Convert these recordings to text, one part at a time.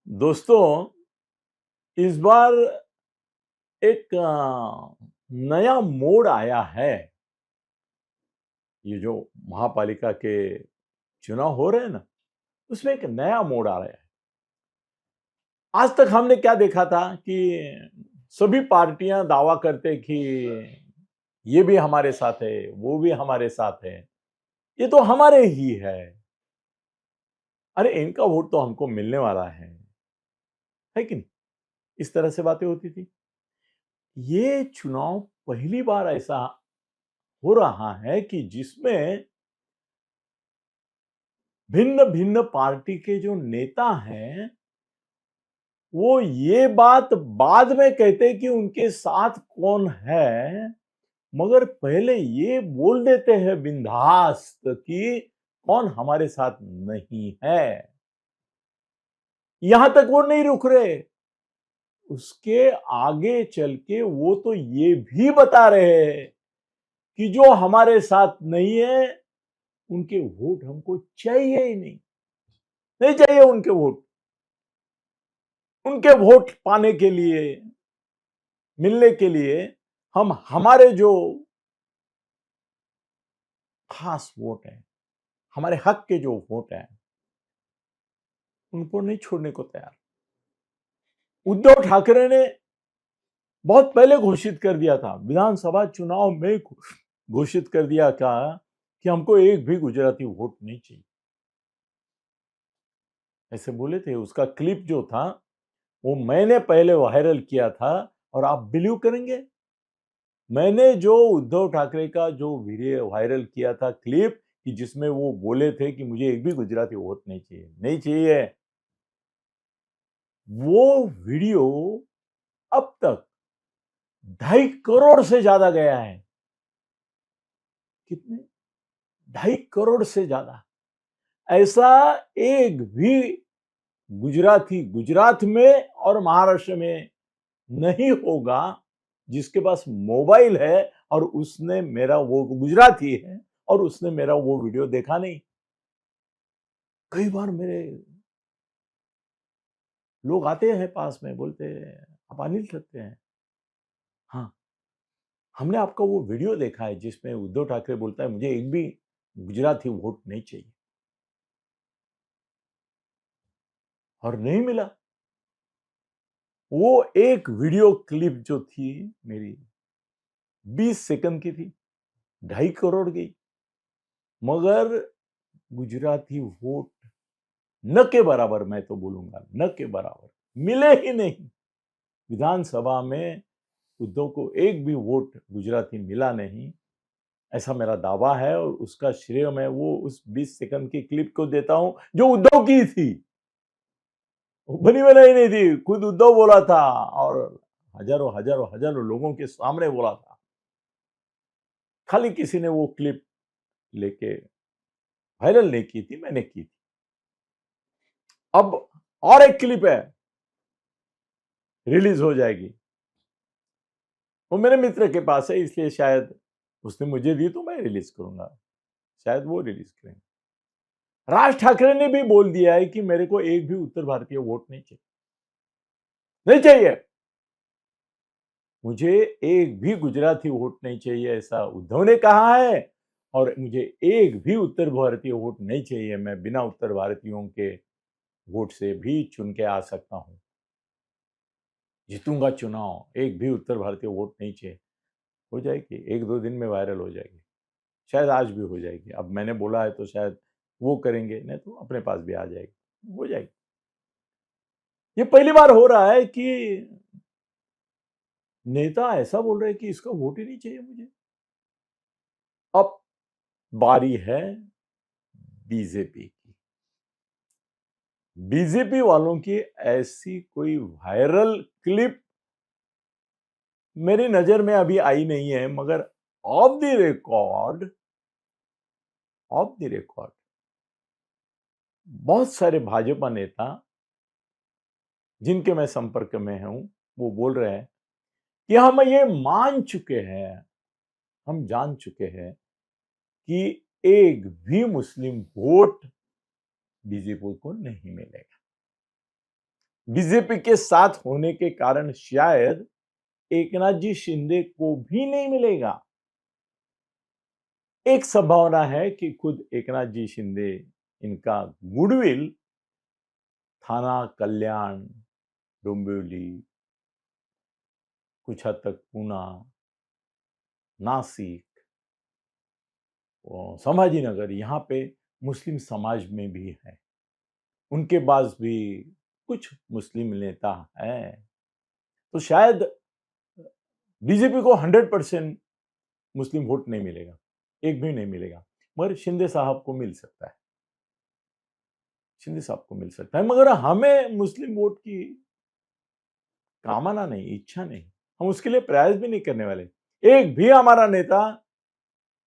दोस्तों, इस बार एक नया मोड़ आया है। ये जो महापालिका के चुनाव हो रहे हैं ना, उसमें एक नया मोड़ आ रहा है। आज तक हमने क्या देखा था कि सभी पार्टियां दावा करते कि ये भी हमारे साथ है, वो भी हमारे साथ है, ये तो हमारे ही है। अरे इनका वोट तो हमको मिलने वाला है कि नहीं? इस तरह से बातें होती थी। ये चुनाव पहली बार ऐसा हो रहा है कि जिसमें भिन्न भिन्न पार्टी के जो नेता हैं वो ये बात बाद में कहते कि उनके साथ कौन है, मगर पहले ये बोल देते हैं बिंदास्त कि कौन हमारे साथ नहीं है। यहां तक वो नहीं रुक रहे, उसके आगे चल के वो तो ये भी बता रहे हैं कि जो हमारे साथ नहीं है उनके वोट हमको चाहिए ही नहीं। नहीं चाहिए उनके वोट। उनके वोट पाने के लिए, मिलने के लिए हम हमारे जो खास वोट है, हमारे हक के जो वोट है, उनको नहीं छोड़ने को तैयार। उद्धव ठाकरे ने बहुत पहले घोषित कर दिया था, विधानसभा चुनाव में घोषित कर दिया था कि हमको एक भी गुजराती वोट नहीं चाहिए। ऐसे बोले थे। उसका क्लिप जो था वो मैंने पहले वायरल किया था, और आप बिलीव करेंगे, मैंने जो उद्धव ठाकरे का जो वीडियो वायरल किया था क्लिप, कि जिसमें वो बोले थे कि मुझे एक भी गुजराती वोट नहीं चाहिए, नहीं चाहिए, वो वीडियो अब तक 2.5 करोड़ से ज्यादा गया है। कितने? 2.5 करोड़ से ज्यादा। ऐसा एक भी गुजराती गुजरात में और महाराष्ट्र में नहीं होगा जिसके पास मोबाइल है और उसने मेरा वो गुजराती है और उसने मेरा वो वीडियो देखा नहीं। कई बार मेरे लोग आते हैं पास में, बोलते हैं आप अनिल सकते हैं? हाँ, हमने आपका वो वीडियो देखा है जिसमें उद्धव ठाकरे बोलता है मुझे एक भी गुजराती वोट नहीं चाहिए, और नहीं मिला। वो एक वीडियो क्लिप जो थी मेरी 20 सेकंड की थी, 2.5 करोड़ गई, मगर गुजराती वोट न के बराबर, मैं तो बोलूंगा न के बराबर मिले ही नहीं। विधानसभा में उद्धव को एक भी वोट गुजराती मिला नहीं, ऐसा मेरा दावा है। और उसका श्रेय मैं वो उस 20 सेकंड की क्लिप को देता हूं जो उद्धव की थी, बनी बनाई नहीं थी, खुद उद्धव बोला था और हजारों हजारों हजारों लोगों के सामने बोला था। खाली किसी ने वो क्लिप लेके वायरल नहीं की थी, मैंने की थी। अब और एक क्लिप है, रिलीज हो जाएगी। वो मेरे मित्र के पास है, इसलिए शायद उसने मुझे दी तो मैं रिलीज करूंगा, शायद वो रिलीज करेंगे। राज ठाकरे ने भी बोल दिया है कि मेरे को एक भी उत्तर भारतीय वोट नहीं चाहिए, नहीं चाहिए, मुझे एक भी गुजराती वोट नहीं चाहिए, ऐसा उद्धव ने कहा है। और मुझे एक भी उत्तर भारतीय वोट नहीं चाहिए, मैं बिना उत्तर भारतीयों के वोट से भी चुन के आ सकता हूं, जीतूंगा चुनाव, एक भी उत्तर भारतीय वोट नहीं चाहिए। हो जाएगी, 1-2 दिन में वायरल हो जाएगी, शायद आज भी हो जाएगी। अब मैंने बोला है तो शायद वो करेंगे, नहीं तो अपने पास भी आ जाएगी, हो जाएगी। ये पहली बार हो रहा है कि नेता ऐसा बोल रहे हैं कि इसका वोट ही नहीं चाहिए मुझे। अब बारी है बीजेपी की। बीजेपी वालों की ऐसी कोई वायरल क्लिप मेरी नजर में अभी आई नहीं है, मगर of the record, of the record बहुत सारे भाजपा नेता जिनके मैं संपर्क में हूं, वो बोल रहे हैं कि हम ये मान चुके हैं, हम जान चुके हैं कि एक भी मुस्लिम वोट बीजेपी को नहीं मिलेगा। बीजेपी के साथ होने के कारण शायद एकनाथ जी शिंदे को भी नहीं मिलेगा। एक संभावना है कि खुद एकनाथ जी शिंदे इनका गुडविल थाना, कल्याण, डोंबिवली, कुछ हद तक पूना, नासिक, संभाजीनगर, यहाँ पे मुस्लिम समाज में भी है, उनके पास भी कुछ मुस्लिम नेता हैं, तो शायद बीजेपी को 100% मुस्लिम वोट नहीं मिलेगा, एक भी नहीं मिलेगा, मगर शिंदे साहब को मिल सकता है, शिंदे साहब को मिल सकता है। मगर हमें मुस्लिम वोट की कामना नहीं, इच्छा नहीं, हम उसके लिए प्रयास भी नहीं करने वाले। एक भी हमारा नेता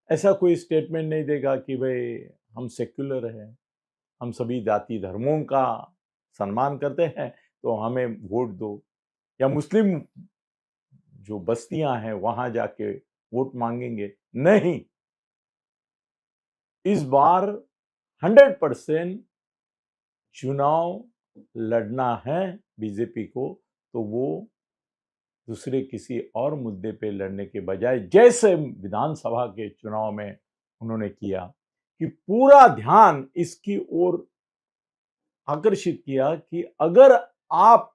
ऐसा कोई स्टेटमेंट नहीं देगा कि भाई हम सेक्युलर हैं, हम सभी जाति धर्मों का सम्मान करते हैं तो हमें वोट दो, या मुस्लिम जो बस्तियां हैं वहां जाके वोट मांगेंगे। नहीं, इस बार 100% चुनाव लड़ना है बीजेपी को, तो वो दूसरे किसी और मुद्दे पे लड़ने के बजाय जैसे विधानसभा के चुनाव में उन्होंने किया कि पूरा ध्यान इसकी ओर आकर्षित किया कि अगर आप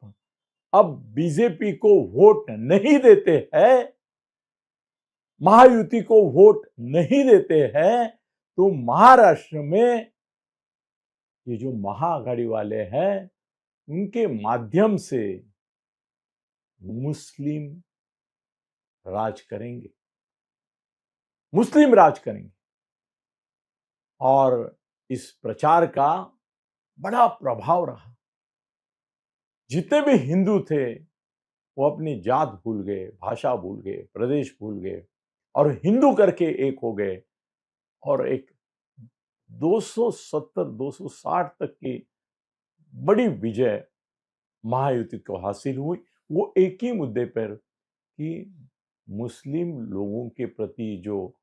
अब बीजेपी को वोट नहीं देते हैं, महायुति को वोट नहीं देते हैं, तो महाराष्ट्र में ये जो महाआघाड़ी वाले हैं उनके माध्यम से मुस्लिम राज करेंगे, मुस्लिम राज करेंगे। और इस प्रचार का बड़ा प्रभाव रहा। जितने भी हिंदू थे वो अपनी जात भूल गए, भाषा भूल गए, प्रदेश भूल गए और हिंदू करके एक हो गए, और एक 270-260 तक की बड़ी विजय महायुति को हासिल हुई। वो एक ही मुद्दे पर कि मुस्लिम लोगों के प्रति जो,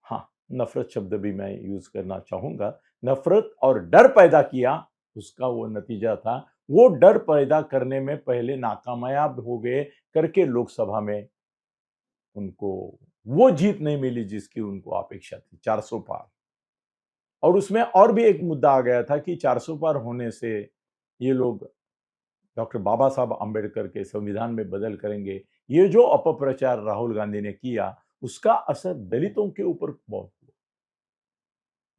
हाँ, नफरत शब्द भी मैं यूज करना चाहूंगा, नफरत और डर पैदा किया, उसका वो नतीजा था। वो डर पैदा करने में पहले नाकामयाब हो गए करके लोकसभा में उनको वो जीत नहीं मिली जिसकी उनको अपेक्षा थी, 400 पार। और उसमें और भी एक मुद्दा आ गया था कि 400 पार होने से ये लोग डॉक्टर बाबा साहब अंबेडकर के संविधान में बदल करेंगे। ये जो अपप्रचार राहुल गांधी ने किया उसका असर दलितों के ऊपर बहुत हुआ,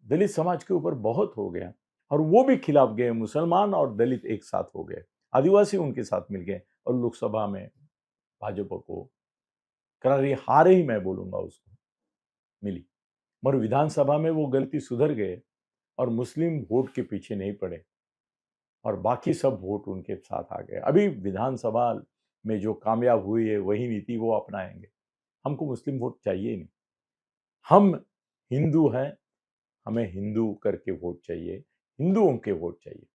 दलित समाज के ऊपर बहुत हो गया, और वो भी खिलाफ गए। मुसलमान और दलित एक साथ हो गए, आदिवासी उनके साथ मिल गए, और लोकसभा में भाजपा को करारी हार ही मैं बोलूंगा उसको मिली। मगर विधानसभा में वो गलती सुधर गए और मुस्लिम वोट के पीछे नहीं पड़े, और बाकी सब वोट उनके साथ आ गए। अभी विधानसभा में जो कामयाब हुई है वही नीति वो अपनाएंगे। हमको मुस्लिम वोट चाहिए ही नहीं, हम हिंदू हैं, हमें हिंदू करके वोट चाहिए, हिंदुओं के वोट चाहिए।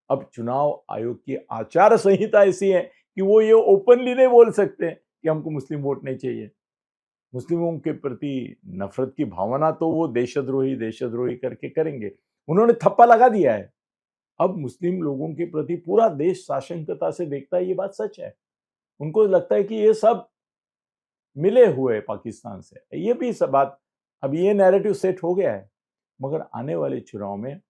अब चुनाव आयोग की आचार संहिता ऐसी है कि वो ये ओपनली नहीं बोल सकते कि हमको मुस्लिम वोट नहीं चाहिए। मुस्लिमों के प्रति नफरत की भावना तो वो देशद्रोही करके करेंगे, उन्होंने थप्पा लगा दिया है। अब मुस्लिम लोगों के प्रति पूरा देश साशंकता से देखता है, ये बात सच है। उनको लगता है कि ये सब मिले हुए पाकिस्तान से, ये भी सब बात, अब ये नैरेटिव सेट हो गया है। मगर आने वाले चुनाव में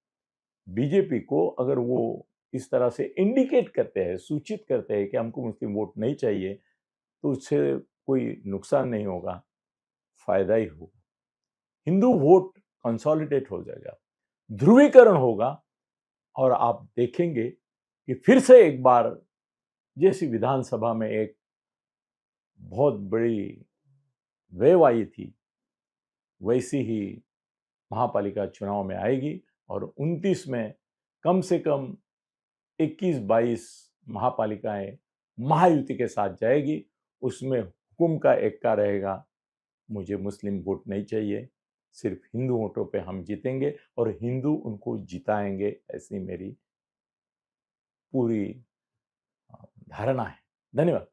बीजेपी को अगर वो इस तरह से इंडिकेट करते हैं, सूचित करते हैं कि हमको मुस्लिम वोट नहीं चाहिए, तो उससे कोई नुकसान नहीं होगा, फायदा ही होगा। हिंदू वोट कंसोलिडेट हो जाएगा, ध्रुवीकरण होगा, और आप देखेंगे कि फिर से एक बार जैसी विधानसभा में एक बहुत बड़ी वेव आई थी, वैसी ही महापालिका चुनाव में आएगी, और 29 में कम से कम 21-22 महापालिकाएं महायुति के साथ जाएगी। उसमें हुकुम का एक्का रहेगा, मुझे मुस्लिम वोट नहीं चाहिए, सिर्फ हिंदू वोटों पे हम जीतेंगे और हिंदू उनको जिताएंगे, ऐसी मेरी पूरी धारणा है। धन्यवाद।